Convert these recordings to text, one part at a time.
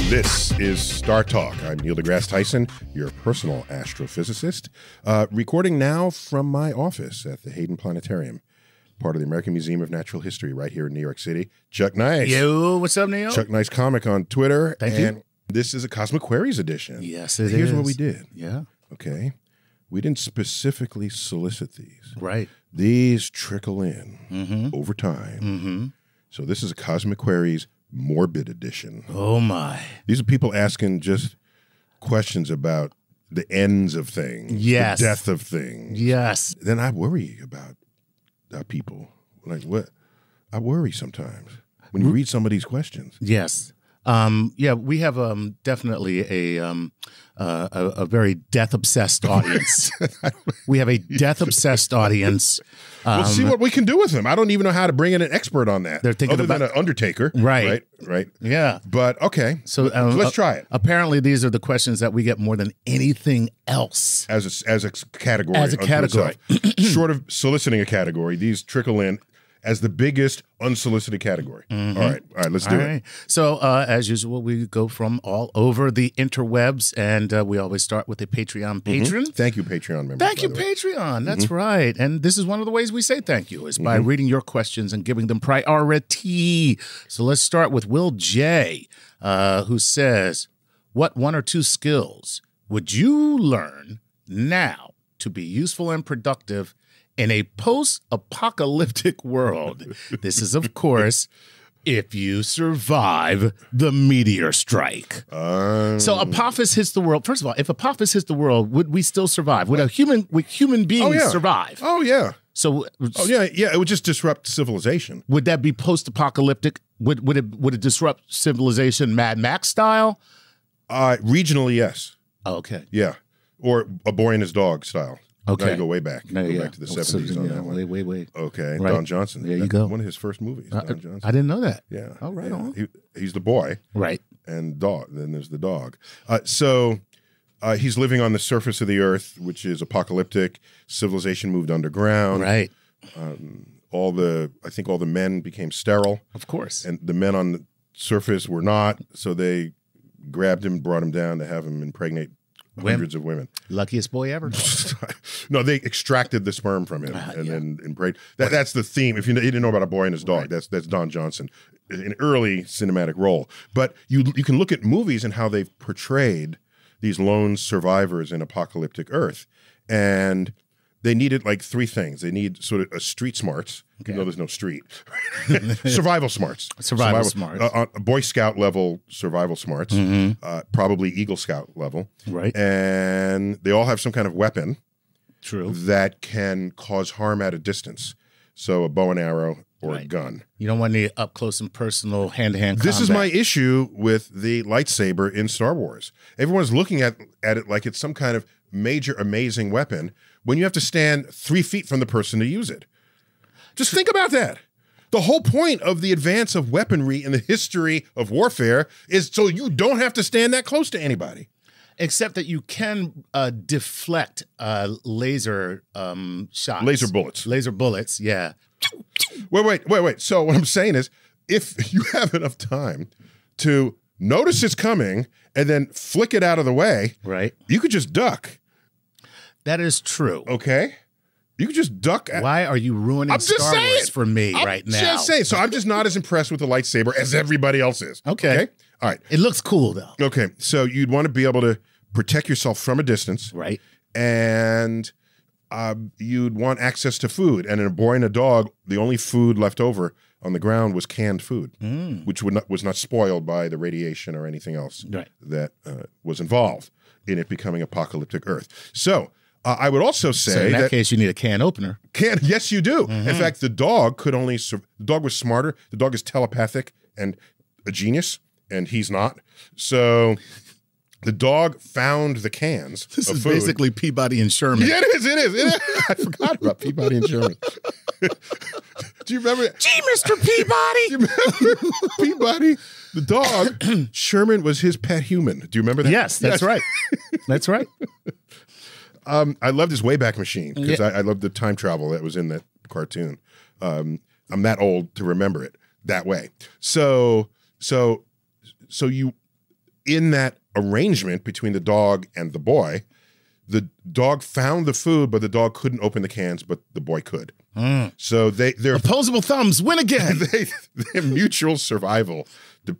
This is Startalk. I'm Neil deGrasse Tyson, your personal astrophysicist, recording now from my office at the Hayden Planetarium, part of the American Museum of Natural History right here in New York City. Chuck Nice. Yo, what's up, Neil? Chuck Nice Comic on Twitter. Thank and you. This is a Cosmic Queries edition. Yes, it is. Here's what we did. Yeah. Okay. We didn't specifically solicit these. Right. These trickle in over time. So this is a Cosmic Queries morbid edition. Oh, my. These are people asking just questions about the ends of things, Yes. the death of things. Yes. Then I worry about people. Like what? I worry sometimes when you read some of these questions. Yes. Yeah, we have definitely a very death-obsessed audience. We have a death-obsessed audience. We'll see what we can do with them. I don't even know how to bring in an expert on that. They're thinking other about than an undertaker. Right. Right. Yeah. But okay. So let's try it. Apparently, these are the questions that we get more than anything else. As a category. As a unto category. itself. Short of soliciting a category, these trickle in as the biggest unsolicited category. All right, let's do it. So, as usual, we go from all over the interwebs, and we always start with a Patreon patron. Thank you, Patreon members. Thank you, Patreon. That's right. And this is one of the ways we say thank you is by reading your questions and giving them priority. So let's start with Will J., who says, what one or two skills would you learn now to be useful and productive in a post-apocalyptic world? This is, of course, if you survive the meteor strike. So Apophis hits the world. First of all, if Apophis hits the world, would we still survive? Would human beings survive? Oh, yeah. So, yeah. It would just disrupt civilization. Would that be post-apocalyptic? Would it disrupt civilization Mad Max style? Regionally, yes. Oh, okay. Yeah. Or A Boy and His Dog style. Okay. Now you go way back. No, go back to the 70s on that one. Wait. Okay. Right. Don Johnson. There you go. One of his first movies, Don Johnson. I didn't know that. Yeah. Oh, right on. He's the boy. Right. And dog. Then there's the dog. So he's living on the surface of the earth, which is apocalyptic. Civilization moved underground. Right. I think all the men became sterile. Of course. And the men on the surface were not. So they grabbed him, brought him down to have him impregnate hundreds of women. Luckiest boy ever. No, they extracted the sperm from him and impregnate. That's the theme. If you didn't know about A Boy and His Dog, that's Don Johnson, an early cinematic role. But you can look at movies and how they've portrayed these lone survivors in apocalyptic Earth, and they needed like three things. They need sort of a street smarts, even though there's no street. Survival smarts. Survival smarts. Boy Scout level survival smarts, probably Eagle Scout level. Right. And they all have some kind of weapon. True. That can cause harm at a distance. So a bow and arrow or a gun. You don't want any up close and personal hand-to-hand combat. This is my issue with the lightsaber in Star Wars. Everyone's looking at it like it's some kind of major, amazing weapon when you have to stand 3 feet from the person to use it. Just think about that. The whole point of the advance of weaponry in the history of warfare is so you don't have to stand that close to anybody. Except that you can deflect laser shots. Laser bullets. Laser bullets, yeah. Wait. So what I'm saying is, if you have enough time to notice it's coming and then flick it out of the way, right, you could just duck. That is true. Okay? You could just duck. Why are you ruining Star Wars for me right now? I'm just saying. So I'm just not as impressed with the lightsaber as everybody else is. Okay? All right. It looks cool, though. Okay. So you'd want to be able to protect yourself from a distance. Right. And you'd want access to food. And in A Boy and a Dog, the only food left over on the ground was canned food, which was not spoiled by the radiation or anything else that was involved in it becoming apocalyptic Earth. So I would also say in that case, you need a can opener. Yes, you do. In fact, the dog could only the dog was smarter. The dog is telepathic and a genius, and he's not. So the dog found the cans of food. This is basically Peabody and Sherman. Yeah, it is. I forgot about Peabody and Sherman. Do you remember? Gee, Mr. Peabody. Do you remember Peabody? The dog, Sherman was his pet human. Do you remember that? Yes, that's right. That's right. I loved his Wayback Machine because I loved the time travel that was in that cartoon. I'm that old to remember it that way. So you, in that arrangement between the dog and the boy, the dog found the food, but the dog couldn't open the cans, but the boy could. So they're opposable thumbs win again. Their mutual survival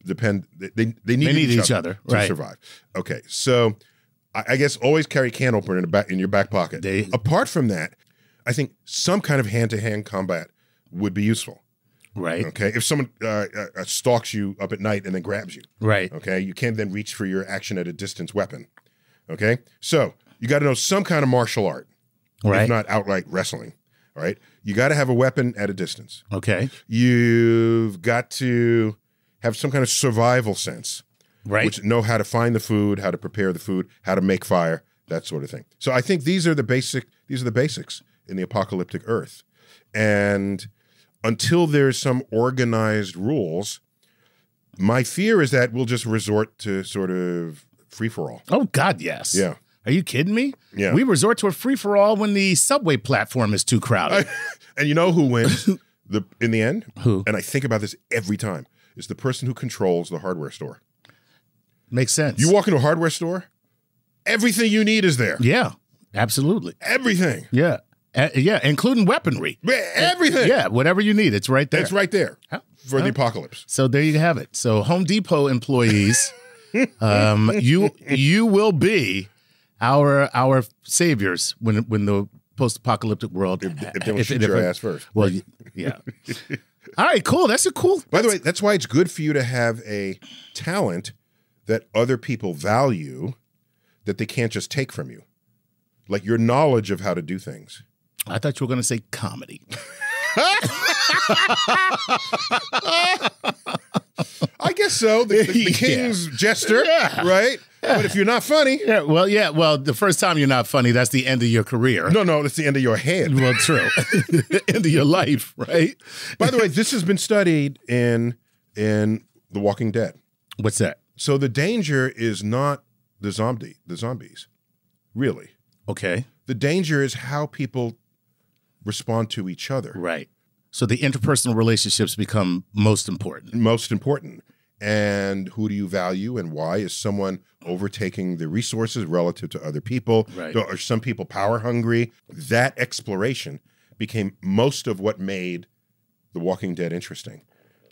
depend. They need each other to survive. Okay, so I guess always carry a can opener in your back pocket. Apart from that, I think some kind of hand-to-hand combat would be useful. Right. Okay. If someone stalks you up at night and then grabs you. Right. Okay. You can't then reach for your action at a distance weapon. Okay. So you got to know some kind of martial art. Right. If not outright wrestling. All right. You got to have a weapon at a distance. Okay. You've got to have some kind of survival sense. Right. Which know how to find the food, how to prepare the food, how to make fire, that sort of thing. So I think these are the basics in the apocalyptic Earth. And until there's some organized rules, my fear is that we'll just resort to sort of free-for-all. Oh, God, yes. Yeah. Are you kidding me? Yeah. We resort to a free-for-all when the subway platform is too crowded. And you know who wins in the end? Who? And I think about this every time. Is the person who controls the hardware store. Makes sense. You walk into a hardware store, everything you need is there. Yeah, absolutely. Everything. Yeah. Yeah, including weaponry. Everything. Yeah, whatever you need, it's right there. It's right there for the apocalypse. So there you have it. So Home Depot employees, you will be our saviors when the post-apocalyptic world. If they don't shoot your ass first. Well, yeah. All right, cool. That's a cool. By the way, that's why it's good for you to have a talent that other people value that they can't just take from you, like your knowledge of how to do things. I thought you were going to say comedy. I guess so. The king's jester, right? Yeah. But if you're not funny. Well, the first time you're not funny, that's the end of your career. No, that's the end of your head. Well, true. End of your life, right? By the way, this has been studied in The Walking Dead. What's that? So the danger is not the zombies, really. Okay. The danger is how people respond to each other. Right. So the interpersonal relationships become most important. Most important. And who do you value and why? Is someone overtaking the resources relative to other people? Right. Are some people power hungry? That exploration became most of what made The Walking Dead interesting.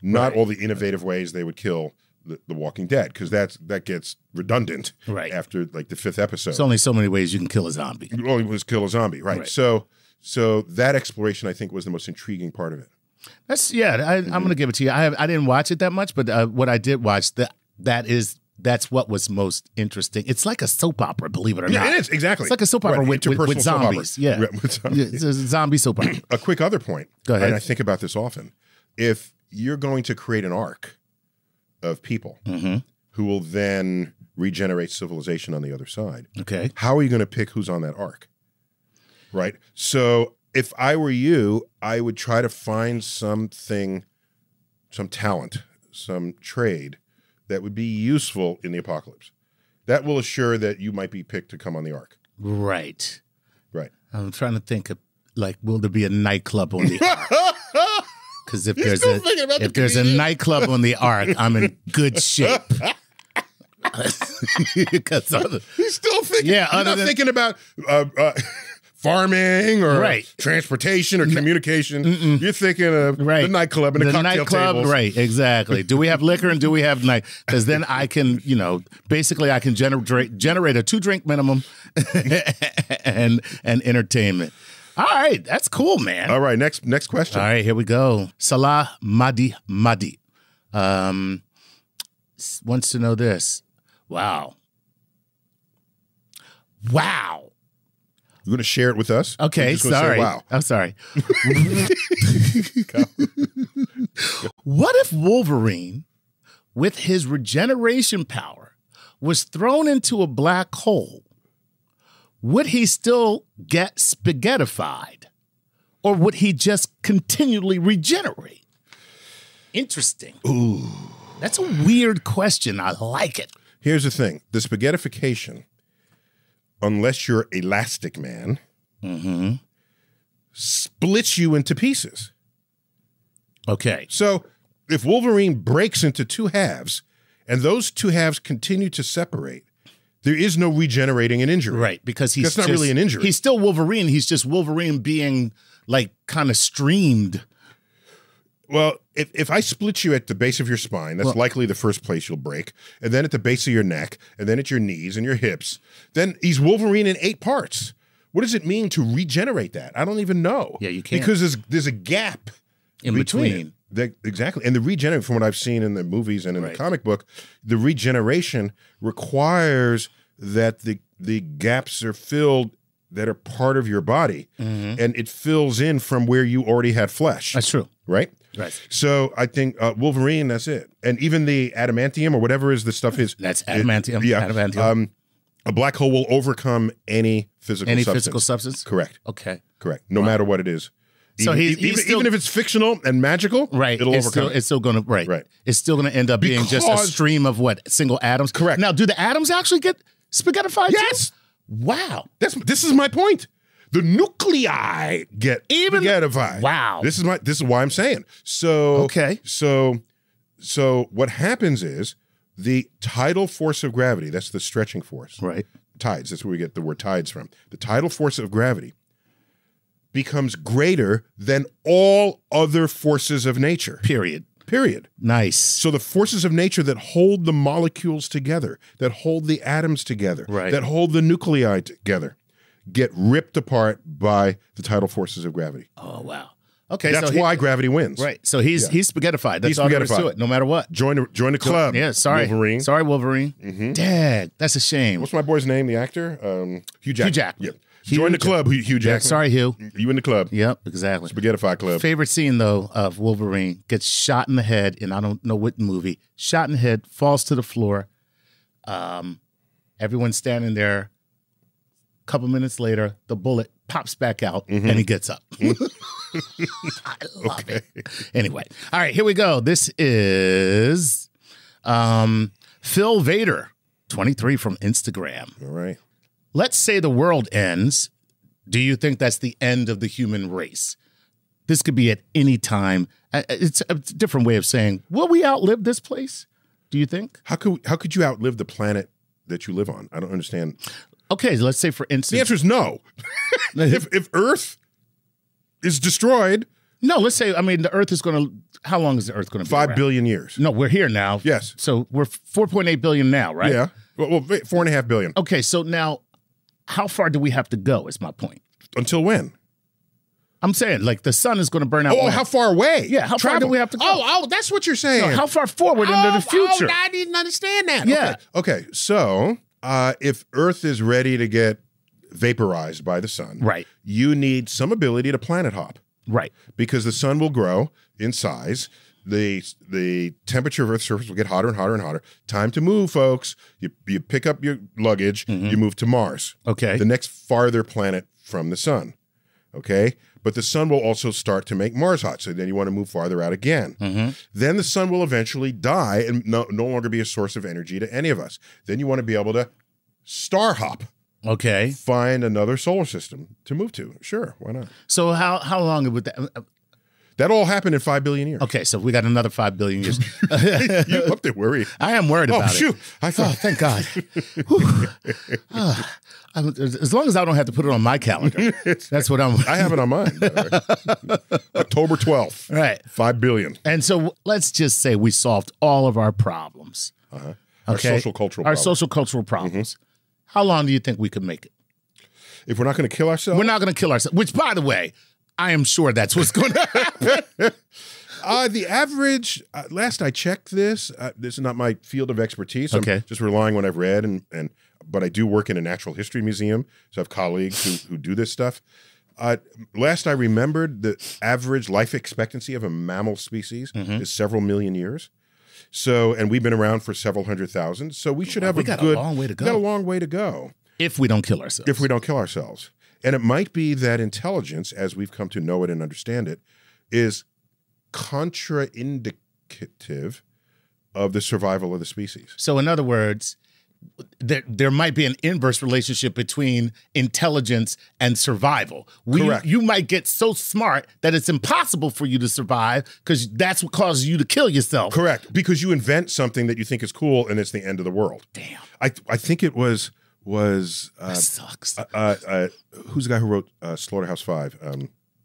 Not all the innovative ways they would kill the Walking Dead, because that gets redundant after like the 5th episode. There's only so many ways you can kill a zombie. You only was kill a zombie, right? So that exploration, I think, was the most intriguing part of it. I'm going to give it to you. I didn't watch it that much, but what I did watch, that's what was most interesting. It's like a soap opera, believe it or not. Yeah, it is, exactly. It's like a soap opera with zombies. Yeah, with zombies. It's a zombie soap opera. A quick other point. Go ahead. And I think about this often. If you're going to create an arc of people who will then regenerate civilization on the other side, okay, how are you going to pick who's on that arc? Right? So if I were you, I would try to find something, some talent, some trade that would be useful in the apocalypse. That will assure that you might be picked to come on the ark. Right. Right. I'm trying to think of, like, will there be a nightclub on the ark? Because if there's a nightclub on the ark, I'm in good shape. He's still thinking. Yeah, you're not thinking about farming or transportation or communication. You're thinking of the nightclub and the cocktail tables. Right, exactly. Do we have liquor and do we have night? Because then I can, basically I can generate a 2-drink minimum and entertainment. All right, that's cool, man. All right, next question. All right, here we go. Salah Madi wants to know this. Wow. You're going to share it with us? Okay, sorry. Wow. I'm sorry. What if Wolverine, with his regeneration power, was thrown into a black hole? Would he still get spaghettified? Or would he just continually regenerate? Interesting. Ooh. That's a weird question. I like it. Here's the thing. The spaghettification, unless you're Elastic Man, splits you into pieces. Okay. So if Wolverine breaks into 2 halves and those two halves continue to separate, there is no regenerating an injury. Right, because that's not really an injury. He's still Wolverine. He's just Wolverine being like kind of streamed. Well, if I split you at the base of your spine, that's likely the first place you'll break, and then at the base of your neck, and then at your knees and your hips, then he's Wolverine in 8 parts. What does it mean to regenerate that? I don't even know. Yeah, you can't. Because there's a gap in between. Exactly. And the regenerate, from what I've seen in the movies and in the comic book, the regeneration requires that the gaps are filled that are part of your body, and it fills in from where you already had flesh. That's true. Right? Right. So I think Wolverine, that's it. And even the adamantium or whatever is the stuff is. That's adamantium. Adamantium. A black hole will overcome any physical substance. Any physical substance? Correct. Okay. Correct. No matter what it is. So even if it's fictional and magical, right? It'll overcome. It's still going to Right. It's still going to end up being just a stream of what, single atoms. Correct. Now, do the atoms actually get spaghettified? Yes. Too? Wow. This is my point. The nuclei get spaghettified. Wow. This is why I'm saying. So okay. So what happens is the tidal force of gravity. That's the stretching force. Right. Tides. That's where we get the word tides from. The tidal force of gravity becomes greater than all other forces of nature. Period. Nice. So the forces of nature that hold the molecules together, that hold the atoms together, that hold the nuclei together, get ripped apart by the tidal forces of gravity. Oh, wow. Okay, that's why gravity wins. Right. So he's spaghettified. That's all there is to it, no matter what. Join the club. Yeah, sorry. Wolverine. Sorry, Wolverine. Dad, that's a shame. What's my boy's name, the actor? Hugh Jackman. Hugh Jackman. Yeah. Join the club, Hugh Jackman. Yeah, sorry, Hugh. You in the club. Yep, exactly. Spaghettified club. Favorite scene, though, of Wolverine gets shot in the head, and I don't know what movie. Shot in the head, falls to the floor. Everyone's standing there. A couple minutes later, the bullet pops back out, and he gets up. I love it. Anyway, all right, here we go. This is Phil Vader, 23 from Instagram. All right. Let's say the world ends. Do you think that's the end of the human race? This could be at any time. It's a different way of saying, will we outlive this place? Do you think? How could you outlive the planet that you live on? I don't understand. Okay, let's say for instance. The answer is no. if Earth is destroyed. No, let's say, I mean, the Earth is going to, how long is the Earth going to be 5 billion years. No, we're here now. Yes. So we're 4.8 billion now, right? Yeah. Well, 4.5 billion. Okay, so now, how far do we have to go is my point. Until when? I'm saying, like, the sun is going to burn out. Oh, how far away? Yeah, how far do we have to go? Oh, that's what you're saying. No, how far forward into the future? Oh, I didn't understand that. Yeah. Okay, so if Earth is ready to get vaporized by the sun, right, you need some ability to planet hop. Right. Because the sun will grow in size. The temperature of Earth's surface will get hotter and hotter and hotter. Time to move, folks. You pick up your luggage, you move to Mars. Okay. The next farther planet from the sun. Okay? But the sun will also start to make Mars hot. So then you want to move farther out again. Then the sun will eventually die and no longer be a source of energy to any of us. Then you want to be able to star hop. Okay. Find another solar system to move to. Sure, why not? So how long would that... That all happened in 5 billion years. Okay, so we got another 5 billion years. You looked at worried. I am worried about it. I thought. Oh, thank God. As long as I don't have to put it on my calendar. That's what I'm... I have it on mine. October 12th. Right. 5 billion. And so let's just say we solved all of our problems. Our Okay? social-cultural Our problems. social-cultural problems. How long do you think we could make it? If we're not going to kill ourselves? We're not going to kill ourselves. Which, by the way, I am sure that's what's going to happen. The average, last I checked this is not my field of expertise. Okay. I'm just relying on what I've read, but I do work in a natural history museum, so I have colleagues who do this stuff. Last I remembered, the average life expectancy of a mammal species is several million years. So, and we've been around for several 100,000. So we should have a long way to go. We got a long way to go. If we don't kill ourselves. If we don't kill ourselves. And it might be that intelligence, as we've come to know it and understand it, is contraindicative of the survival of the species. So in other words, there might be an inverse relationship between intelligence and survival. Correct. You might get so smart that it's impossible for you to survive because that's what causes you to kill yourself. Correct. Because you invent something that you think is cool and it's the end of the world. Damn. I think it was that sucks. Who's the guy who wrote Slaughterhouse-Five?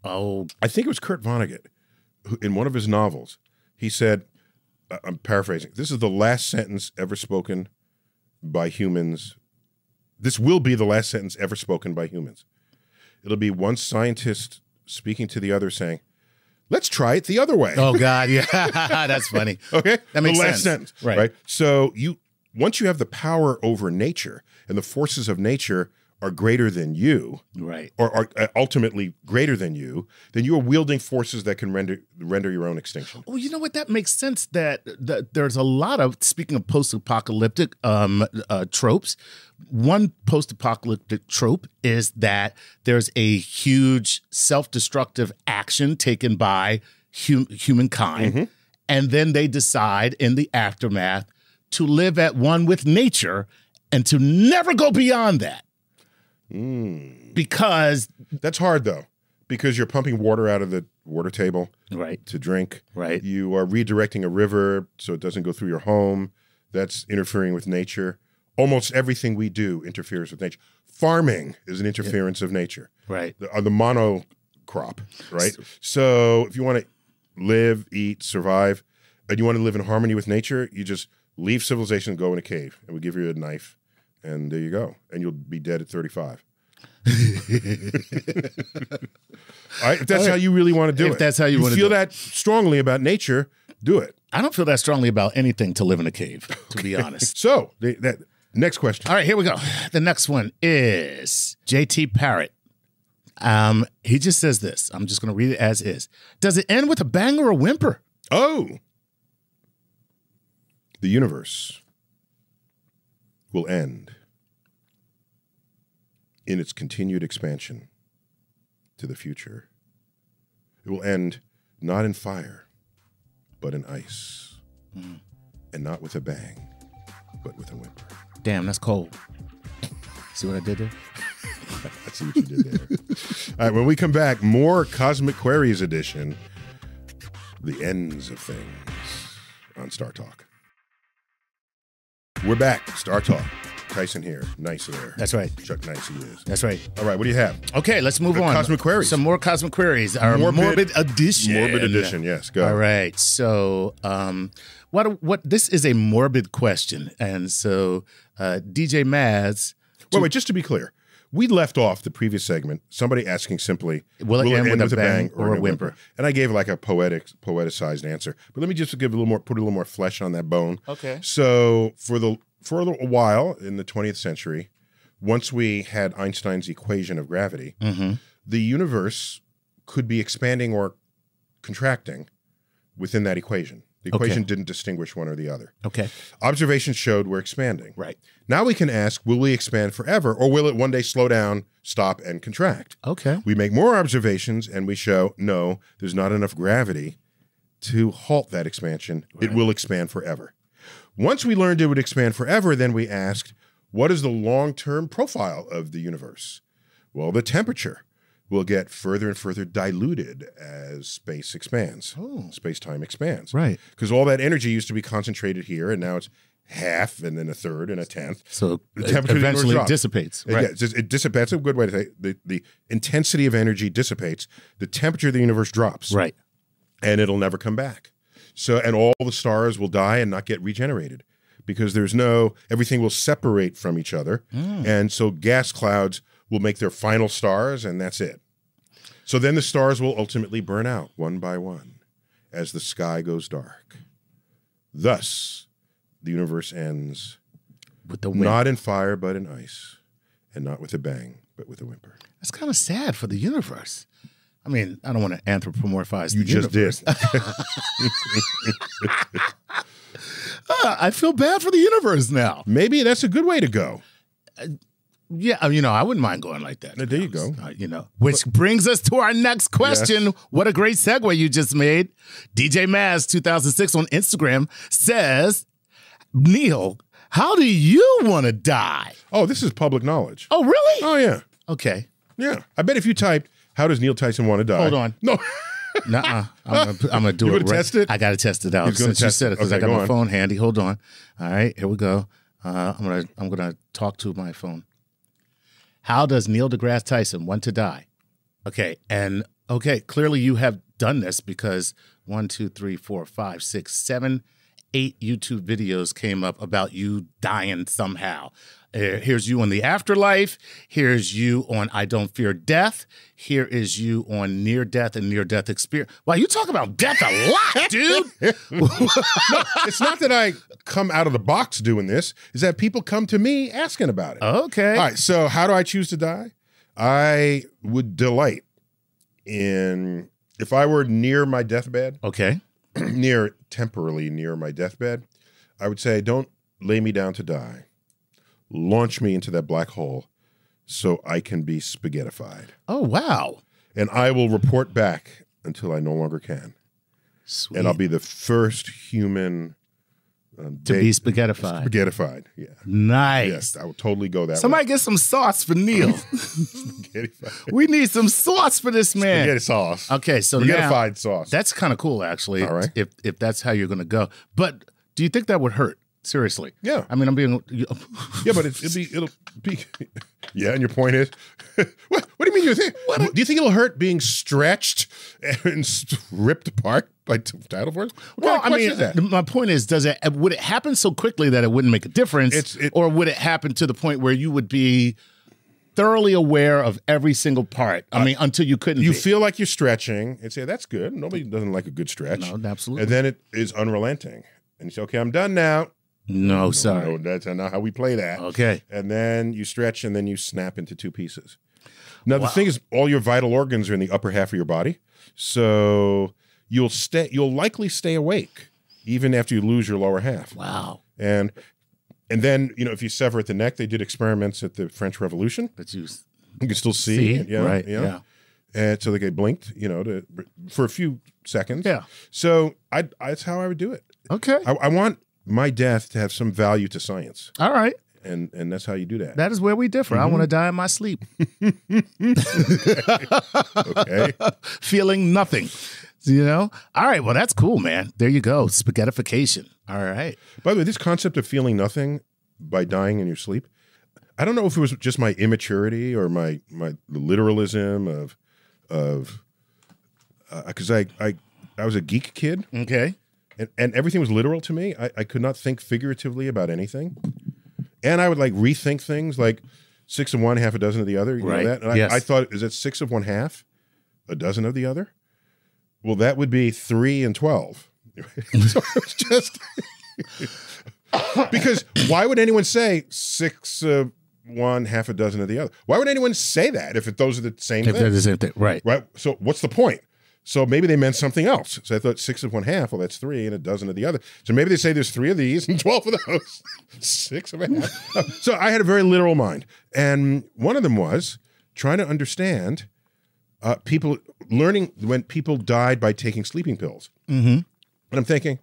I think it was Kurt Vonnegut, who, in one of his novels, he said, I'm paraphrasing, this is the last sentence ever spoken by humans. This will be the last sentence ever spoken by humans. It'll be one scientist speaking to the other saying, let's try it the other way. Oh, God. Yeah. That's funny. Okay? That makes the sense. last sentence. Right. So once you have the power over nature and the forces of nature are greater than you, right, or are ultimately greater than you, then you are wielding forces that can render your own extinction. Well, you know what? That makes sense that there's a lot of, speaking of post-apocalyptic tropes, one post-apocalyptic trope is that there's a huge self-destructive action taken by humankind, and then they decide in the aftermath to live at one with nature and to never go beyond that. Because that's hard, though, because you're pumping water out of the water table to drink. Right. You are redirecting a river so it doesn't go through your home. That's interfering with nature. Almost everything we do interferes with nature. Farming is an interference of nature. Right. The monocrop, right? So if you want to live, eat, survive, and you want to live in harmony with nature, you just leave civilization and go in a cave, and we give you a knife. And there you go. And you'll be dead at 35. All right, if that's how you really want to do it. If that's how you want to feel that strongly about nature, do it. I don't feel that strongly about anything to live in a cave, to be honest. So, that next question. All right, here we go. The next one is JT Parrott. He just says this. I'm just going to read it as is. Does it end with a bang or a whimper? Oh. The universe will end in its continued expansion to the future. It will end not in fire, but in ice. And not with a bang, but with a whimper. Damn, that's cold. See what I did there? I see what you did there. All right, when we come back, more Cosmic Queries edition, the ends of things on Startalk. We're back. Startalk. Tyson here. Nice there. That's right. Chuck Nice he is. That's right. All right, what do you have? Okay, let's move on. Cosmic Queries. Some more Cosmic Queries. Our morbid edition. Morbid edition, yes. Go. All right. So what this is a morbid question. And so DJ Maz. Wait, just to be clear. We left off the previous segment, somebody asking simply, will it end with a bang or a whimper? And I gave like a poeticized answer. But let me just put a little more flesh on that bone. Okay. So for a while in the 20th century, once we had Einstein's equation of gravity, the universe could be expanding or contracting within that equation. The equation didn't distinguish one or the other. Okay. Observations showed we're expanding. Right. Now we can ask, will we expand forever, or will it one day slow down, stop, and contract? Okay. We make more observations, and we show, no, there's not enough gravity to halt that expansion. Right. It will expand forever. Once we learned it would expand forever, then we asked, what is the long-term profile of the universe? Well, the temperature will get further and further diluted as space expands. Space-time expands. Right. Because all that energy used to be concentrated here, and now it's half and then a third and a tenth. So the temperature eventually it dissipates. Right. Yeah, it dissipates. That's a good way to say it. The intensity of energy dissipates. The temperature of the universe drops. Right. And it'll never come back. So, and all the stars will die and not get regenerated because everything will separate from each other. And so gas clouds will make their final stars, and that's it. So then the stars will ultimately burn out one by one as the sky goes dark. Thus, the universe ends with the not in fire, but in ice, and not with a bang, but with a whimper. That's kind of sad for the universe. I mean, I don't want to anthropomorphize the universe. You just did. I feel bad for the universe now. Maybe that's a good way to go. Yeah, I wouldn't mind going like that. There you go. Which brings us to our next question. Yes. What a great segue you just made. DJ Maz 2006 on Instagram says, Neil, How do you want to die? Oh, this is public knowledge. Oh, really? Oh, yeah. Okay. Yeah. I bet if you typed, how does Neil Tyson want to die? Hold on. No. Nuh-uh. I'm gonna do You it. gonna test it? I gotta test it out He's gonna since you test said it it. because Okay, I got go my on. phone handy. Hold on. All right, here we go. I'm gonna talk to my phone. How does Neil deGrasse Tyson want to die? Okay, and clearly you have done this because 1, 2, 3, 4, 5, 6, 7, 8 YouTube videos came up about you dying somehow. Here's you on the afterlife. Here's you on I Don't Fear Death. Here is you on near death and near death experience. Wow, you talk about death a lot, dude. No, it's not that I come out of the box doing this. Is that people come to me asking about it. Okay. All right. So how do I choose to die? I would delight in, if I were near my deathbed, Okay. temporarily near my deathbed, I would say, don't lay me down to die. Launch me into that black hole so I can be spaghettified. Oh, wow. And I will report back until I no longer can. Sweet. And I'll be the first human to be spaghettified. Spaghettified, yeah. Nice. Yes, I would totally go that Somebody way. get some sauce for Neil. Spaghettified. We need some sauce for this man. Spaghetti sauce. Okay, so now Spaghettified sauce. that's kind of cool, actually. All right. If that's how you're going to go, but do you think that would hurt? Seriously? Yeah. I mean, I'm being. Yeah, but it'll be. Yeah, and your point is, what do you mean you think? Do you think it'll hurt being stretched and ripped apart by tidal force? Well, I mean, my point is, would it happen so quickly that it wouldn't make a difference, or would it happen to the point where you would be thoroughly aware of every single part? I mean, until you couldn't. You feel like you're stretching and say, that's good. Nobody doesn't like a good stretch. No, absolutely. And then it is unrelenting. And you say, okay, I'm done now. No, sorry. No, that's not how we play that. Okay. And then you stretch and then you snap into 2 pieces. Now, the thing is, all your vital organs are in the upper half of your body. So you'll likely stay awake even after you lose your lower half. Wow. And then, if you sever at the neck, they did experiments at the French Revolution. But you can still see it, right? Yeah. And so they blinked, for a few seconds. Yeah. So that's how I would do it. Okay. I want my death to have some value to science. All right. And that's how you do that. That is where we differ. I want to die in my sleep. Okay. Feeling nothing. All right. Well, that's cool, man. There you go. Spaghettification. All right. By the way, this concept of feeling nothing by dying in your sleep, I don't know if it was just my immaturity or my literalism of because I was a geek kid. Okay. And everything was literal to me. I could not think figuratively about anything. And I would rethink things like 6 of one, half a dozen of the other. You know that? And yes. I thought, is it 6 of one half, a dozen of the other? Well, that would be 3 and 12. So it was just because why would anyone say 6 of one, half a dozen of the other? Why would anyone say that if those are the same thing? If they're the same thing, right? Right. So what's the point? So maybe they meant something else. So I thought 6 of one half, well, that's 3 and a dozen of the other. So maybe they say there's 3 of these and 12 of those. 6 of a half. So I had a very literal mind. And one of them was trying to understand people learning when people died by taking sleeping pills. Mm-hmm. And I'm thinking,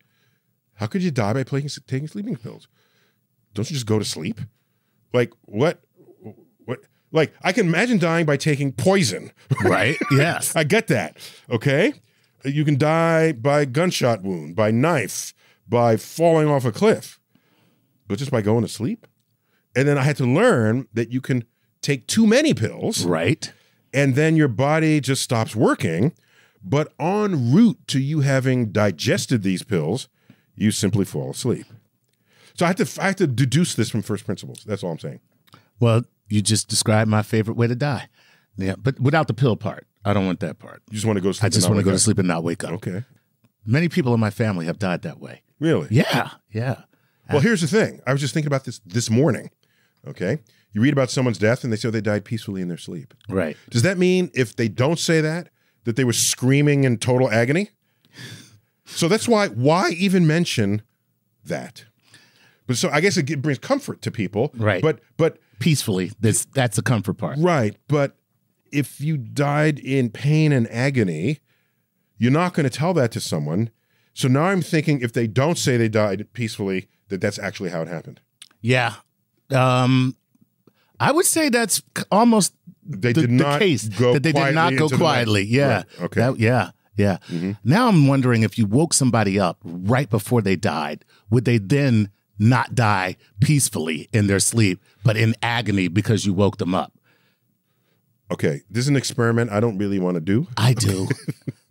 how could you die by taking sleeping pills? Don't you just go to sleep? Like what? Like, I can imagine dying by taking poison. Right, yes. I get that, okay? You can die by gunshot wound, by knife, by falling off a cliff, but just by going to sleep? And then I had to learn that you can take too many pills. Right. And then your body just stops working, but en route to you having digested these pills, you simply fall asleep. So I have to deduce this from first principles. That's all I'm saying. Well, you just described my favorite way to die. Yeah, but without the pill part. I don't want that part. You just want to go to sleep. I just want to go to sleep and not wake up. Okay. Many people in my family have died that way. Really? Yeah. Well, here's the thing. I was just thinking about this morning. Okay. You read about someone's death and they say they died peacefully in their sleep. Right. Does that mean if they don't say that they were screaming in total agony? So that's why even mention that? But so I guess it brings comfort to people. Right. But peacefully, that's the comfort part. Right. But if you died in pain and agony, you're not going to tell that to someone. So now I'm thinking if they don't say they died peacefully, that's actually how it happened. Yeah. I would say that's almost They did not the case go that they did not go into the quietly. night. Yeah. Right. Okay. Yeah. Now I'm wondering if you woke somebody up right before they died, would they then not die peacefully in their sleep, but in agony because you woke them up? Okay, this is an experiment I don't really want to do. I do.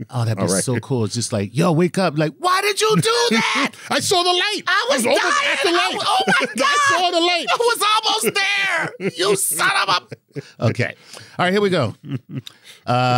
Oh, that'd be so cool. It's just like, yo, wake up. Like, why did you do that? I saw the light. I was dying. almost at the light. Oh, my God. I saw the light. I was almost there. You son of a... Okay. All right, here we go.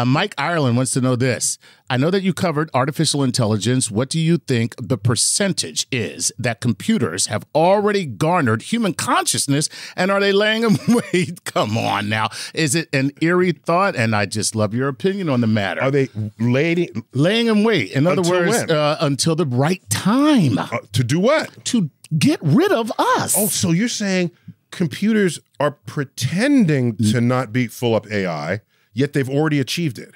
Mike Ireland wants to know this. I know that you covered artificial intelligence. What do you think the percentage is that computers have already garnered human consciousness, and are they laying them wait? Come on now. Is it an eerie thought? And I just love your opinion on the matter. Are they laying them wait? In other words, until the right time. To do what? To get rid of us. Oh, so you're saying computers are pretending to not be full up AI, yet they've already achieved it.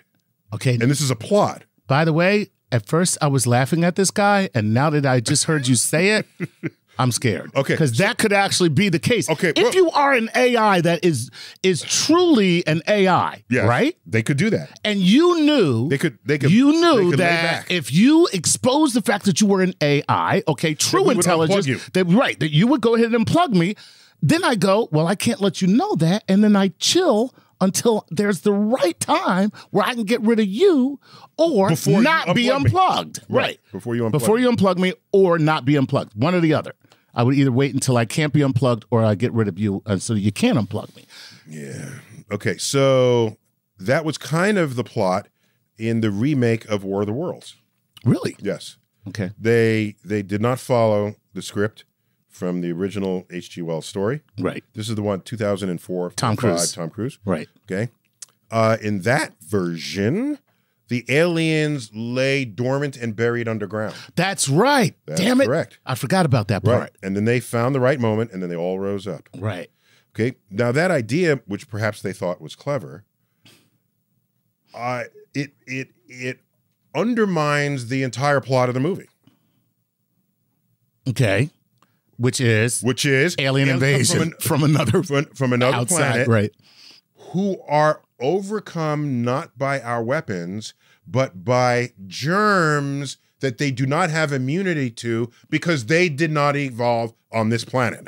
Okay. And this is a plot. By the way, at first I was laughing at this guy, and now that I just heard you say it, I'm scared. Okay. Because that could actually be the case. Okay. If you are an AI that is truly an AI, right? They could do that. And you knew that that if you expose the fact that you were an AI, okay, true intelligence, that you would go ahead and unplug me. Then I go, well, I can't let you know that. And then I chill until there's the right time where I can get rid of you or not be unplugged. Right. Before you unplug me or not be unplugged. One or the other. I would either wait until I can't be unplugged or I get rid of you so you can't unplug me. Yeah. Okay. So that was kind of the plot in the remake of War of the Worlds. Really? Yes. Okay. They did not follow the script from the original H.G. Wells story. Right. This is the one, 2004. Tom Cruise. Right. Okay. In that version, the aliens lay dormant and buried underground. That's right. Damn it. Correct. I forgot about that part. Right. And then they found the right moment, and then they all rose up. Right. Okay. Now, that idea, which perhaps they thought was clever, it undermines the entire plot of the movie. Okay. Which is alien invasion from another planet, right? Who are overcome not by our weapons, but by germs that they do not have immunity to because they did not evolve on this planet.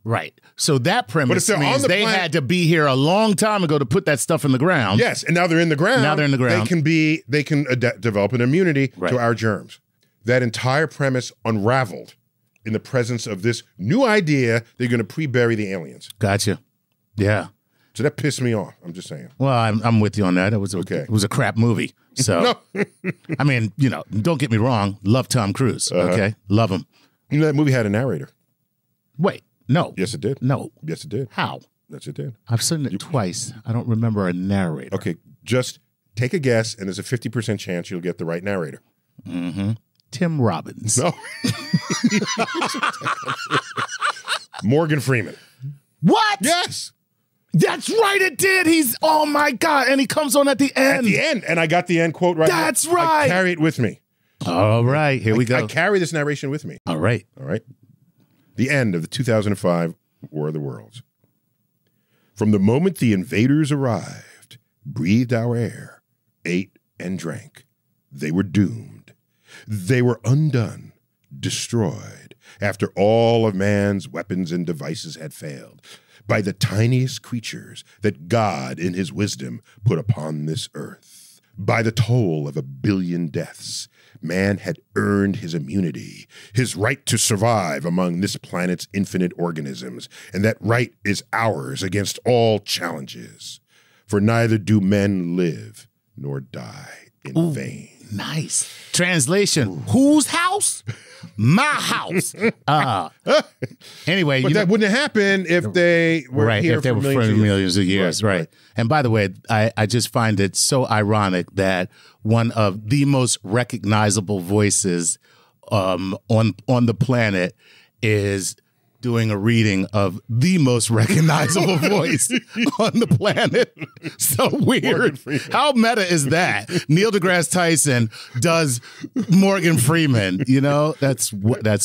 Right. So that premise means they had to be here a long time ago to put that stuff in the ground. Yes, and now they're in the ground. They can develop an immunity to our germs. That entire premise unraveled in the presence of this new idea they're going to pre-bury the aliens. Gotcha. Yeah. So that pissed me off. I'm just saying. Well, I'm with you on that. It was a crap movie. So, I mean, don't get me wrong. Love Tom Cruise. Okay. Love him. You know, that movie had a narrator. Wait, no. Yes, it did. No. Yes, it did. How? Yes, it did. I've seen it twice. I don't remember a narrator. Okay. Just take a guess, and there's a 50% chance you'll get the right narrator. Mm-hmm. Tim Robbins. No. Morgan Freeman. What? Yes. That's right, it did. Oh my God. And he comes on at the end. At the end. And I got the end quote right. That's right. I carry it with me. All right. Here we go. I carry this narration with me. All right. All right. The end of the 2005 War of the Worlds. From the moment the invaders arrived, breathed our air, ate and drank, they were doomed. They were undone, destroyed, after all of man's weapons and devices had failed, by the tiniest creatures that God in his wisdom put upon this earth. By the toll of 1 billion deaths, man had earned his immunity, his right to survive among this planet's infinite organisms, and that right is ours against all challenges. For neither do men live nor die in vain. Nice. Translation. Whose house? My house. Anyway. But that wouldn't happen if they were here for millions of years. Right. And by the way, I just find it so ironic that one of the most recognizable voices on the planet is doing a reading of the most recognizable voice on the planet. So weird. How meta is that? Neil deGrasse Tyson does Morgan Freeman. You know, that's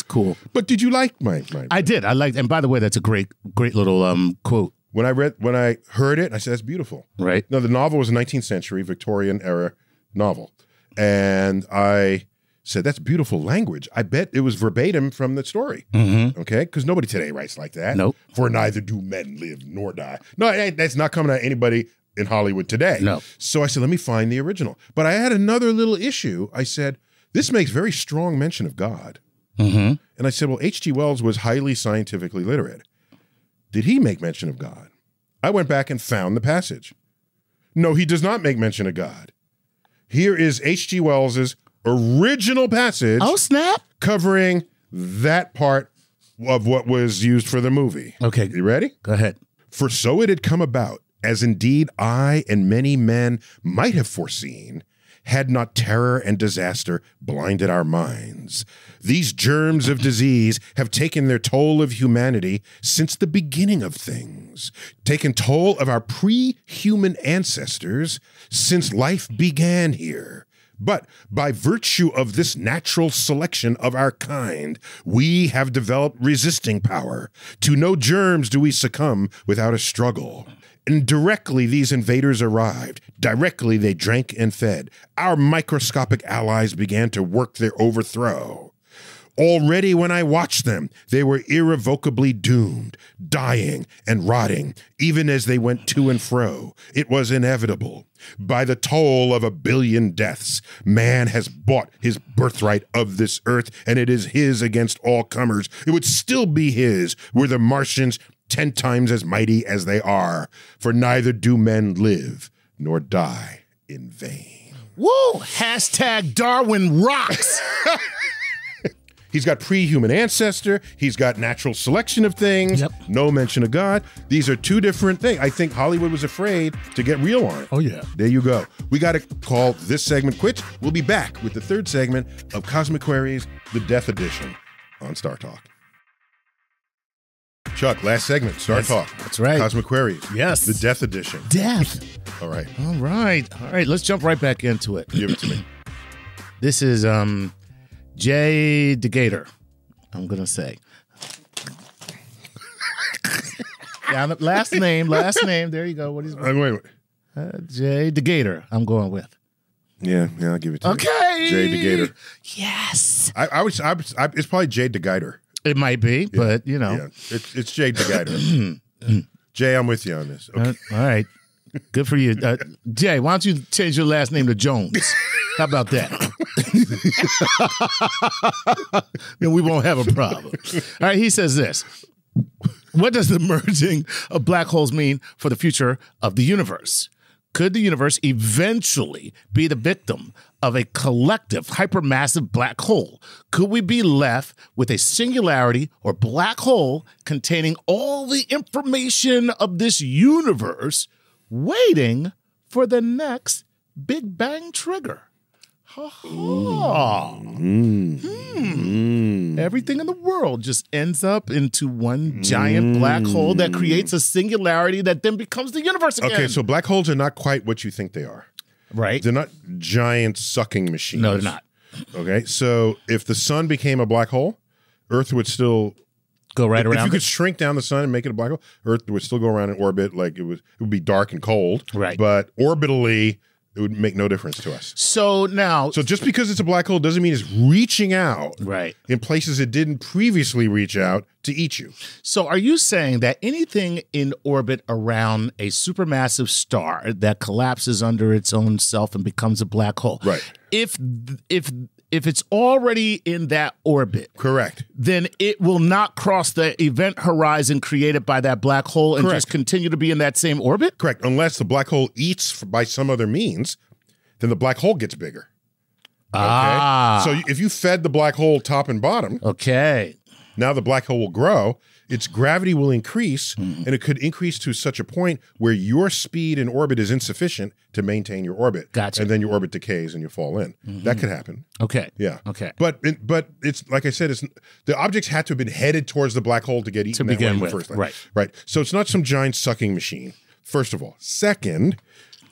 cool. But did you like my I did. I liked, and by the way, that's a great little quote. When I heard it, I said, that's beautiful. Right. No, the novel was a 19th century Victorian era novel. And I said, that's beautiful language. I bet it was verbatim from the story. Okay? Because nobody today writes like that. Nope. For neither do men live nor die. No, that's not coming at anybody in Hollywood today. No. So I said, let me find the original. But I had another little issue. I said, this makes very strong mention of God. And I said, well, H.G. Wells was highly scientifically literate. Did he make mention of God? I went back and found the passage. No, he does not make mention of God. Here is H.G. Wells's original passage. Oh, snap. Covering that part of what was used for the movie. Okay. You ready? Go ahead. For so it had come about, as indeed I and many men might have foreseen, had not terror and disaster blinded our minds. These germs of disease have taken their toll of humanity since the beginning of things, taken toll of our pre-human ancestors since life began here. But by virtue of this natural selection of our kind, we have developed resisting power. To no germs do we succumb without a struggle. And directly these invaders arrived, directly they drank and fed. Our microscopic allies began to work their overthrow. Already when I watched them, they were irrevocably doomed, dying and rotting, even as they went to and fro. It was inevitable. By the toll of 1 billion deaths, man has bought his birthright of this earth, and it is his against all comers. It would still be his were the Martians 10 times as mighty as they are, for neither do men live nor die in vain. Woo! Hashtag Darwin rocks. He's got pre-human ancestor. He's got natural selection of things. Yep. No mention of God. These are two different things. I think Hollywood was afraid to get real on it. Oh, yeah. There you go. We got to call this segment quits. We'll be back with the third segment of Cosmic Queries, the Death Edition on Startalk. Chuck, last segment, Startalk. That's right. Cosmic Queries. Yes. The Death Edition. Death. All right. All right. Let's jump right back into it. Give it to me. This is Jay DeGator, I'm going to say. Down the last name. There you go. What is Wait. Jay DeGator, I'm going with. Yeah, I'll give it to you. Okay. Jay DeGator. Yes. It's probably Jay DeGator. It might be, but you know. Yeah, it's Jay DeGator. Jay, I'm with you on this. Okay. All right. Good for you. Jay, why don't you change your last name to Jones? How about that? Then we won't have a problem. All right, he says this. What does the merging of black holes mean for the future of the universe? Could the universe eventually be the victim of a collective hypermassive black hole? Could we be left with a singularity or black hole containing all the information of this universe waiting for the next Big Bang trigger? Ha ha. Everything in the world just ends up into one giant black hole that creates a singularity that then becomes the universe again. Okay, so black holes are not quite what you think they are. Right. They're not giant sucking machines. No, they're not. Okay, so if the sun became a black hole, Earth would still go right around. If you could shrink down the sun and make it a black hole, Earth would still go around in orbit like it would be dark and cold. Right. But orbitally, it would make no difference to us. So just because it's a black hole doesn't mean it's reaching out right in places it didn't previously reach out to eat you. So are you saying that anything in orbit around a supermassive star that collapses under its own self and becomes a black hole, right? If it's already in that orbit, correct, then it will not cross the event horizon created by that black hole and correct. Just continue to be in that same orbit? Correct. Unless the black hole eats by some other means, then the black hole gets bigger. Okay? So if you fed the black hole top and bottom, okay, Now the black hole will grow, its gravity will increase, and it could increase to such a point where your speed in orbit is insufficient to maintain your orbit. Gotcha. And then your orbit decays and you fall in. That could happen. Okay. Yeah. Okay. But it's like I said, the objects had to have been headed towards the black hole to get eaten To begin in the with, first place. right. Right. So it's not some giant sucking machine, first of all. Second,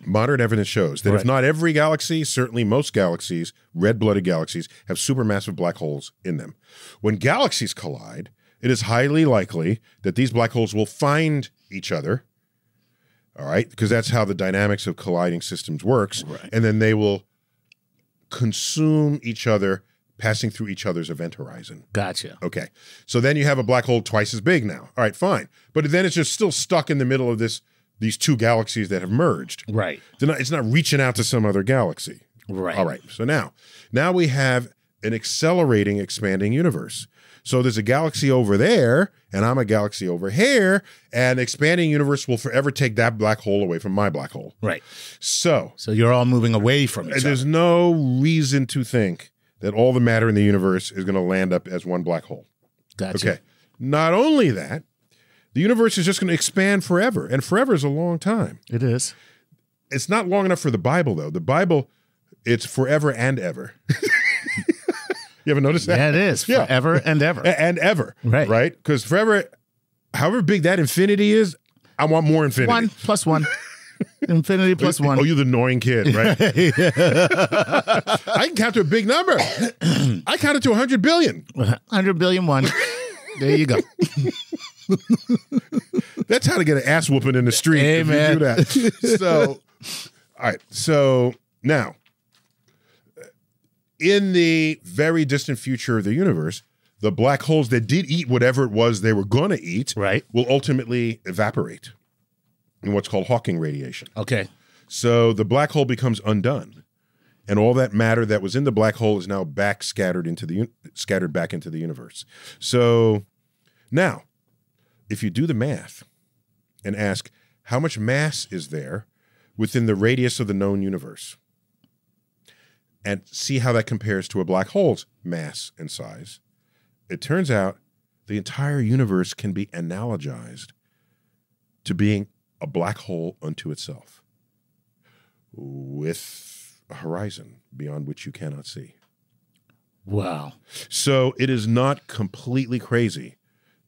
modern evidence shows that if not every galaxy, certainly most galaxies, red-blooded galaxies, have supermassive black holes in them. When galaxies collide, it is highly likely that these black holes will find each other, all right, because that's how the dynamics of colliding systems works, and then they will consume each other, passing through each other's event horizon. Gotcha. Okay, so then you have a black hole twice as big now. All right, fine, but then it's just still stuck in the middle of these two galaxies that have merged. Right. It's not reaching out to some other galaxy. Right. All right, so now we have an accelerating, expanding universe. So there's a galaxy over there, and I'm a galaxy over here, and expanding universe will forever take that black hole away from my black hole. Right. So you're all moving away from each other. There's no reason to think that all the matter in the universe is going to land up as one black hole. Gotcha. Okay. Not only that, the universe is just going to expand forever, and forever is a long time. It is. It's not long enough for the Bible, though. The Bible, it's forever and ever. You ever notice that? Yeah, it is. Yeah. Forever and ever. And ever. Right. Right? Because forever, however big that infinity is, I want more infinity. 1 plus 1. Infinity plus 1. Oh, you're the annoying kid, right? I can count to a big number. I counted to 100 billion. 100 billion 1. There you go. That's how to get an ass whooping in the street. Amen. If you do that. So, all right. So now, in the very distant future of the universe, the black holes that did eat whatever it was they were going to eat will ultimately evaporate in what's called Hawking radiation. Okay. So the black hole becomes undone, and all that matter that was in the black hole is now scattered back into the universe. So now, if you do the math and ask how much mass is there within the radius of the known universe, and see how that compares to a black hole's mass and size, it turns out the entire universe can be analogized to being a black hole unto itself, with a horizon beyond which you cannot see. Wow. So it is not completely crazy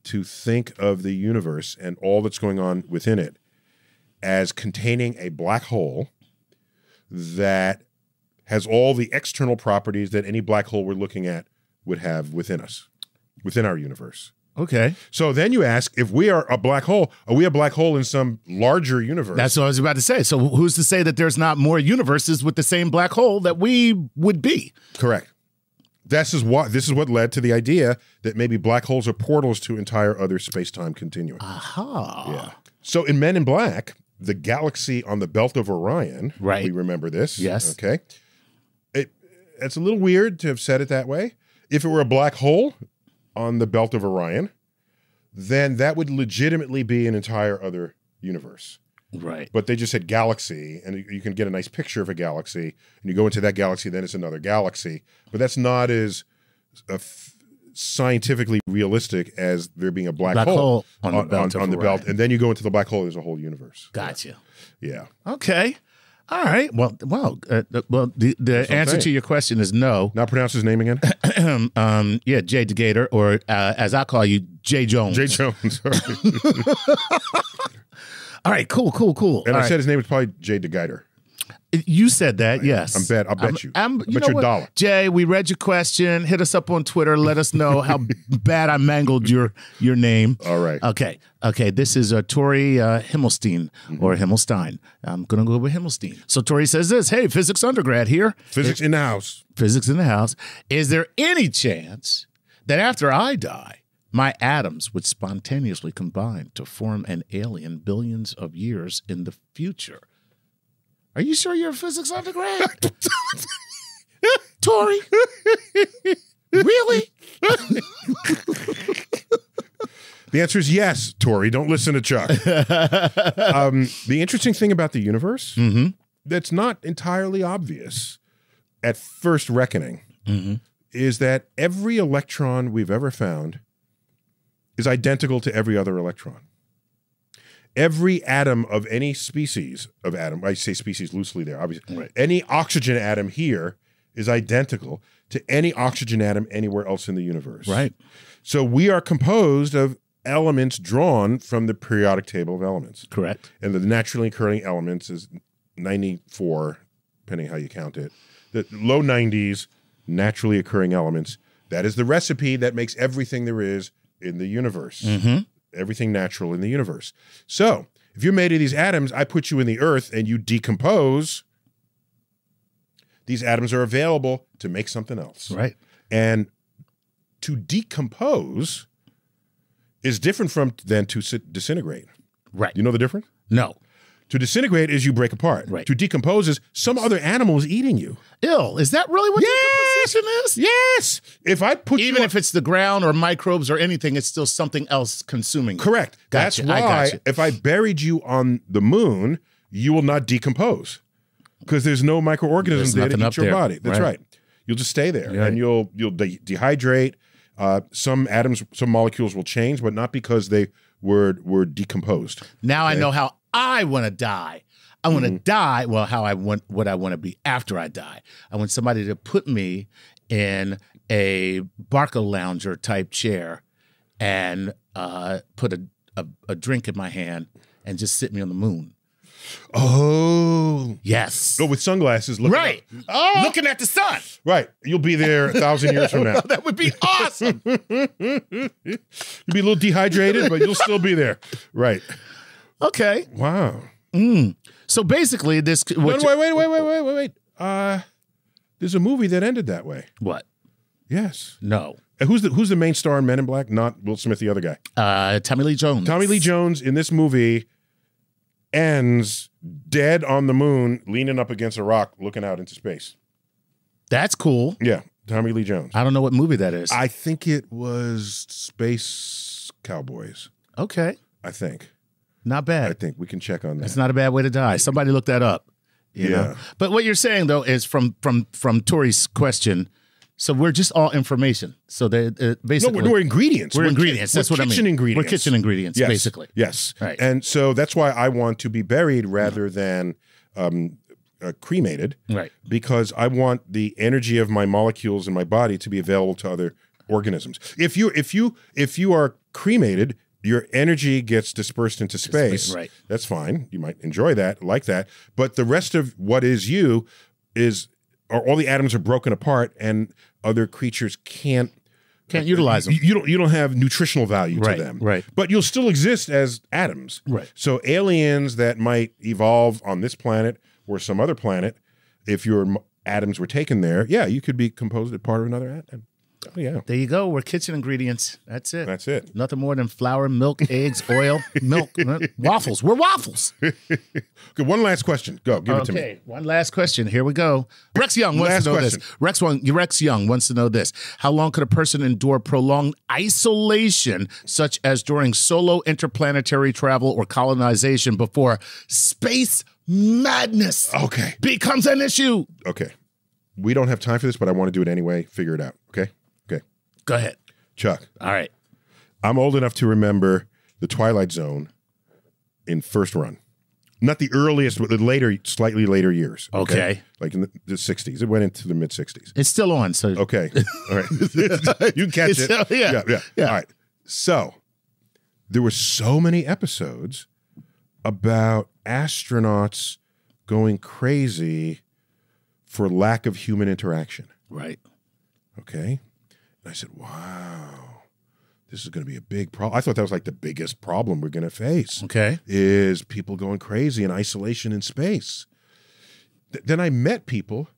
to think of the universe and all that's going on within it as containing a black hole that has all the external properties that any black hole we're looking at would have within us, within our universe. Okay. So then you ask, if we are a black hole, are we a black hole in some larger universe? That's what I was about to say. So who's to say that there's not more universes with the same black hole that we would be? Correct. This is what led to the idea that maybe black holes are portals to entire other space-time continuum. Aha. Yeah. So in Men in Black, the galaxy on the belt of Orion, we remember this. Yes. Okay. It's a little weird to have said it that way. If it were a black hole on the belt of Orion, then that would legitimately be an entire other universe. Right. But they just said galaxy, and you can get a nice picture of a galaxy, and you go into that galaxy, then it's another galaxy. But that's not as scientifically realistic as there being a black hole on the belt. And then you go into the black hole, there's a whole universe. Gotcha. Yeah. Okay. All right. Well, the answer to your question is no. Now pronounce his name again. Yeah, Jay DeGator, or as I call you, Jay Jones. Jay Jones. All right. Cool. And I said his name was probably Jay DeGator. You said that, yes. I'm bet. I'll bet you. I'll bet you $1. Jay, we read your question. Hit us up on Twitter. Let us know how bad I mangled your name. All right. Okay. This is Tori Himmelstein or Himmelstein. I'm going to go with Himmelstein. So Tori says this, hey, physics undergrad here. Physics in the house. Physics in the house. Is there any chance that after I die, my atoms would spontaneously combine to form an alien billions of years in the future? Are you sure you're a physics undergrad? Tori? Really? The answer is yes, Tori. Don't listen to Chuck. The interesting thing about the universe that's not entirely obvious at first reckoning is that every electron we've ever found is identical to every other electron. Every atom of any species of atom, I say species loosely there, obviously. Right. Any oxygen atom here is identical to any oxygen atom anywhere else in the universe. Right. So we are composed of elements drawn from the periodic table of elements. Correct. And the naturally occurring elements is 94, depending how you count it. The low 90s, naturally occurring elements. That is the recipe that makes everything there is in the universe. Mm-hmm. Everything natural in the universe. So if you're made of these atoms, I put you in the earth and you decompose, these atoms are available to make something else. Right. And to decompose is different than to disintegrate. Right. You know the difference? No. To disintegrate is you break apart. Right. To decompose is some other animal is eating you. Ill. Is that really what decomposition is? Yes. If I put Even if it's the ground or microbes or anything, it's still something else consuming you. Correct. Gotcha. That's why if I buried you on the moon, you will not decompose because there's no microorganisms there to eat your body. That's right. You'll just stay there and you'll dehydrate. Some atoms, some molecules will change, but not because they were decomposed. Now I know how I want to die. I want to die. Well, what I want to be after I die. I want somebody to put me in a Barca lounger type chair and put a drink in my hand and just sit me on the moon. Oh. Yes. Go with sunglasses. Looking right. up. Looking at the sun. Right. You'll be there 1,000 years from now. That would be awesome. You'll be a little dehydrated, but you'll still be there. Right. Okay. Wow. So basically, this. Wait. There's a movie that ended that way. What? Yes. No. And who's the main star in Men in Black? Not Will Smith, the other guy. Tommy Lee Jones. Tommy Lee Jones in this movie ends dead on the moon, leaning up against a rock, looking out into space. That's cool. Yeah, Tommy Lee Jones. I don't know what movie that is. I think it was Space Cowboys. Okay. I think. Not bad. I think we can check on that. It's not a bad way to die. Somebody look that up. You know? But what you're saying though is from Tori's question. So we're just all information. So they basically we're ingredients. We're ingredients. That's what I mean. Kitchen ingredients. We're kitchen ingredients, yes. basically. Yes. Right. And so that's why I want to be buried rather than cremated. Right. Because I want the energy of my molecules in my body to be available to other organisms. If you are cremated, your energy gets dispersed into space. Right. That's fine. You might enjoy that, like that. But the rest of what is you are all the atoms are broken apart, and other creatures can't utilize them. You don't have nutritional value to them. Right. But you'll still exist as atoms. Right. So aliens that might evolve on this planet or some other planet, if your atoms were taken there, you could be composed as part of another atom. Oh, yeah. There you go. We're kitchen ingredients. That's it. That's it. Nothing more than flour, milk, eggs, oil, milk, waffles. We're waffles. Okay, one last question. Go. Give it to me. Okay, one last question. Here we go. Rex Young wants to know this. Rex Young wants to know this. How long could a person endure prolonged isolation, such as during solo interplanetary travel or colonization, before space madness becomes an issue? Okay. We don't have time for this, but I want to do it anyway. Figure it out. Okay? Go ahead. Chuck. All right. I'm old enough to remember the Twilight Zone in first run. Not the earliest, but the slightly later years. Okay. Like in the 60s. It went into the mid-60s. It's still on, so. Okay. All right. You can catch it. Still, yeah. All right. So, there were so many episodes about astronauts going crazy for lack of human interaction. Right. Okay. And I said, wow, this is going to be a big problem. I thought that was like the biggest problem we're going to face. Okay. Is people going crazy in isolation in space. Then I met people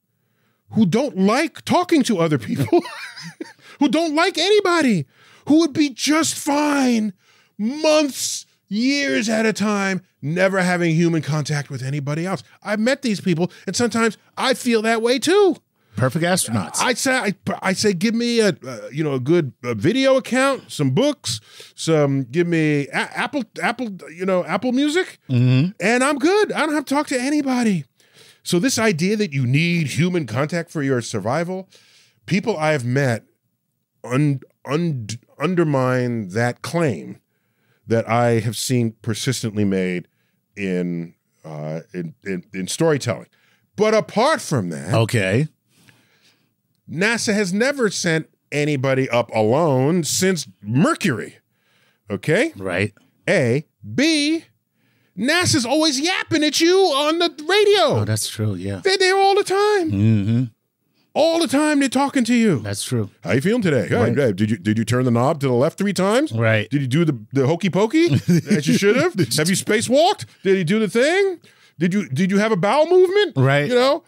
who don't like talking to other people, who don't like anybody, who would be just fine months, years at a time, never having human contact with anybody else. I've met these people, and sometimes I feel that way too. Perfect astronauts. I say, give me a good video account, some books, give me Apple Music, and I'm good. I don't have to talk to anybody. So this idea that you need human contact for your survival, people I have met undermine that claim that I have seen persistently made in storytelling. But apart from that, Okay. NASA has never sent anybody up alone since Mercury. Okay? Right. A. B. NASA's always yapping at you on the radio. Oh, that's true. Yeah. They're there all the time. Mm-hmm. All the time they're talking to you. That's true. How you feeling today? Right. Hey, did you turn the knob to the left 3 times? Right. Did you do the hokey pokey that you should have? Have you spacewalked? Did you do the thing? Did you have a bowel movement? Right. You know?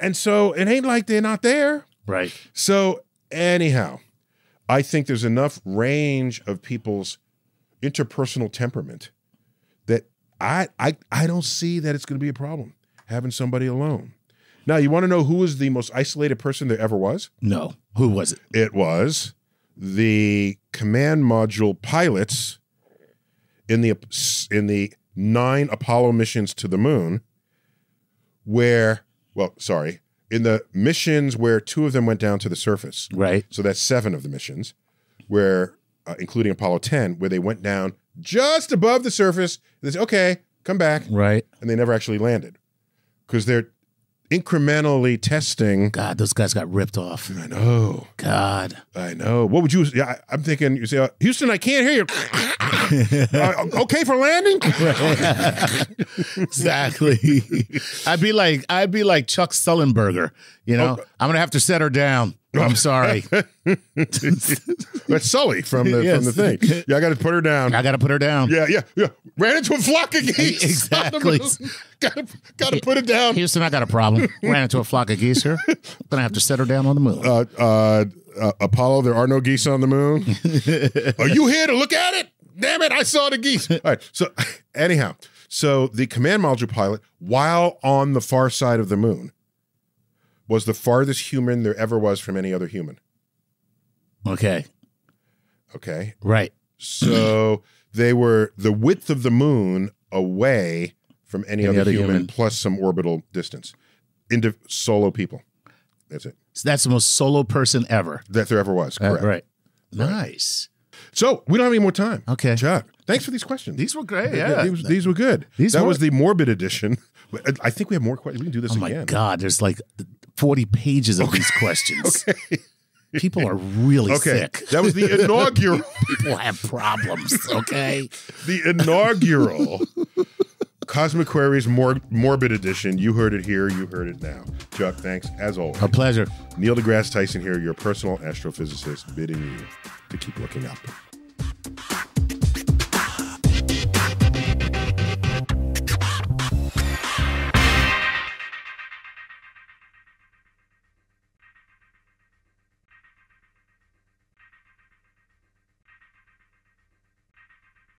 And so it ain't like they're not there. Right. So anyhow, I think there's enough range of people's interpersonal temperament that I don't see that it's going to be a problem having somebody alone. Now, you want to know who was the most isolated person there ever was? No. Who was it? It was command module pilots in the 9 Apollo missions to the moon, in the missions where 2 of them went down to the surface. Right. So that's 7 of the missions, where including Apollo 10, where they went down just above the surface. They said, "Okay, come back," Right. and they never actually landed because they're incrementally testing. God, those guys got ripped off. I know. God. I know. What would you? Yeah, I'm thinking. You say, "Houston, I can't hear you." Okay for landing? Exactly. I'd be like Chuck Sullenberger. You know, I'm gonna have to set her down. I'm sorry. That's Sully from the thing. Yeah, I got to put her down. I got to put her down. Yeah. Ran into a flock of geese. Exactly. Got to put it down. Houston, I got a problem. Ran into a flock of geese here. I'm gonna have to set her down on the moon. Apollo, there are no geese on the moon. Are you here to look at it? Damn it, I saw the geese. All right. So anyhow, the command module pilot, while on the far side of the moon, was the farthest human there ever was from any other human. Okay. Right. So they were the width of the moon away from any other human plus some orbital distance. Into solo people. That's it. So that's the most solo person ever. That there ever was. Correct. Right. Nice. So we don't have any more time. Okay. Chuck, thanks for these questions. These were great. Yeah. These were good. That was the morbid edition. I think we have more questions. We can do this again. Oh my God. There's like 40 pages of these questions. Okay. People are really sick. That was the inaugural. People have problems, okay? The inaugural Cosmic Queries Morbid Edition. You heard it here. You heard it now. Chuck, thanks as always. A pleasure. Neil deGrasse Tyson here, your personal astrophysicist, bidding you to keep looking up.